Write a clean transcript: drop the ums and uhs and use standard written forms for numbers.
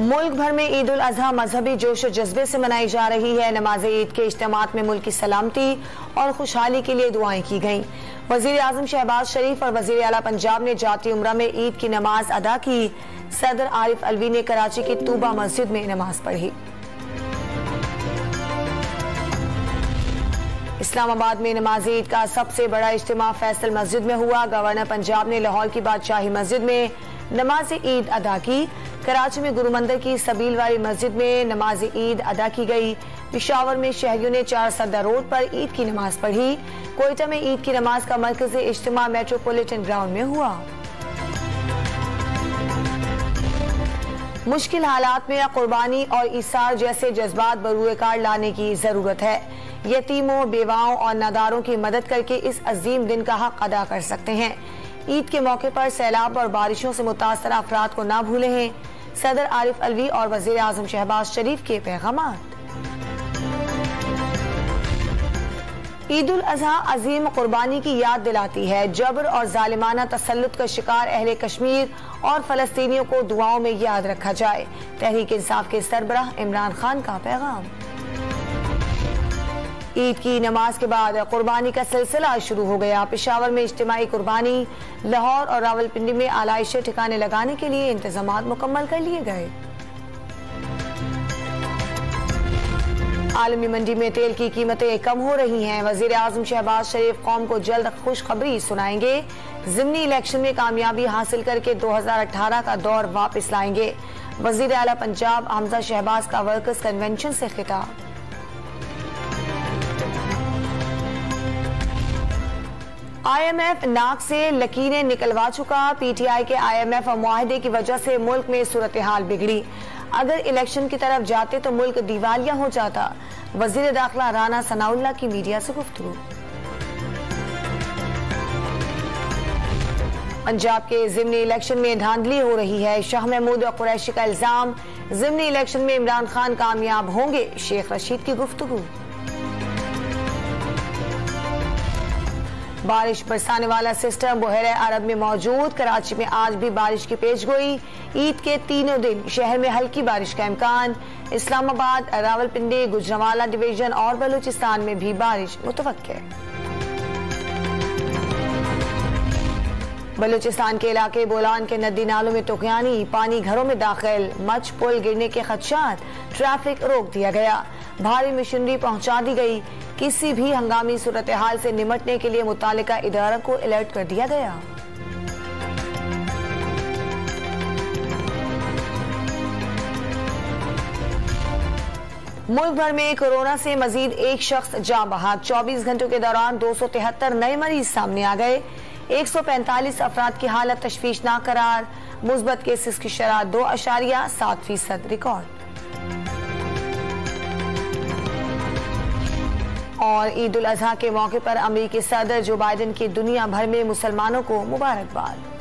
मुल्क भर में ईद उल अजहा मजहबी जोश और जज्बे से मनाई जा रही है। नमाज ईद के इज्तिमात में मुल्क की सलामती और खुशहाली के लिए दुआएं की गईं। वजीर आजम शहबाज शरीफ और वजीर आला पंजाब ने जाती उम्रा में ईद की नमाज अदा की। सदर आरिफ अलवी ने कराची की तूबा मस्जिद में नमाज पढ़ी। इस्लामाबाद में नमाज ईद का सबसे बड़ा इज्तिमा फैसल मस्जिद में हुआ। गवर्नर पंजाब ने लाहौर की बादशाही मस्जिद में नमाज ईद अदा की। कराची में गुरु मंदिर की सबीलवारी मस्जिद में नमाज ईद अदा की गई। पिशावर में शहरियों ने 4 सद्दा रोड पर ईद की नमाज पढ़ी। कोयटा में ईद की नमाज का मरकजी इज्तिमा मेट्रोपॉलिटन ग्राउंड में हुआ। मुश्किल हालात में कुर्बानी और ईसार जैसे जज्बात बरूएकार लाने की जरूरत है। यतीमों, बेवाओं और नादारों की मदद करके इस अजीम दिन का हक अदा कर सकते हैं। ईद के मौके पर सैलाब और बारिशों से मुतासर अफराद को ना भूले हैं। सदर आरिफ अलवी और वजीर आजम शहबाज शरीफ के पैगामात। ईद उल अजहा अजीम कुर्बानी की याद दिलाती है। जबर और जालिमाना तसल्लुत का शिकार अहले कश्मीर और फलस्तीनियों को दुआओं में याद रखा जाए। तहरीक इंसाफ के सरबराह इमरान खान का पैगाम। ईद की नमाज के बाद कुर्बानी का सिलसिला शुरू हो गया। पेशावर में इज्तिमाई कुर्बानी, लाहौर और रावलपिंडी में आलाइशे ठिकाने लगाने के लिए इंतजामात मुकम्मल कर लिए गए। आलमी मंडी में तेल की कीमतें कम हो रही हैं। वजीर आजम शहबाज शरीफ कौम को जल्द खुशखबरी सुनाएंगे। ज़िमनी इलेक्शन में कामयाबी हासिल करके 2018 का दौर वापस लाएंगे। वजीर आला पंजाब हमजा शहबाज का वर्कर्स कन्वेंशन से खिताब। IMF नाक से लकीरें निकलवा चुका। PTI के IMF और मुआहदे की वजह से मुल्क में सूरत हाल बिगड़ी। अगर इलेक्शन की तरफ जाते तो मुल्क दिवालिया हो जाता। वजीर दाखिला राना सनाउल्लाह की मीडिया से गुफ्तगू। पंजाब के ज़िमनी इलेक्शन में धांधली हो रही है। शाह महमूद और कुरैशी का इल्जाम। ज़िमनी इलेक्शन में इमरान खान कामयाब होंगे। शेख रशीद की गुफ्तगू। बारिश बरसाने वाला सिस्टम बहरे अरब में मौजूद। कराची में आज भी बारिश की पेशगोई। ईद के तीनों दिन शहर में हल्की बारिश का इम्कान। इस्लामाबाद, रावलपिंडी, गुजरांवाला डिवीजन और बलूचिस्तान में भी बारिश मुतवक्के। बलूचिस्तान के इलाके बोलान के नदी नालों में तुगयानी, पानी घरों में दाखिल। मच पुल गिरने के खदशात, ट्रैफिक रोक दिया गया। भारी मशीनरी पहुंचा दी गई। किसी भी हंगामी सूरत हाल से निमटने के लिए मुतालिका इदारा को अलर्ट कर दिया गया। मुल्क भर में कोरोना से मजीद एक शख्स जाँ बहक। 24 घंटों के दौरान 273 नए मरीज सामने आ गए। 145 अफराद की हालत तशवीशनाक करार। मुस्बत केसेस की शरह 2.7% रिकॉर्ड। और ईद उल अजहा के मौके पर अमेरिकी सदर जो बाइडेन की दुनिया भर में मुसलमानों को मुबारकबाद।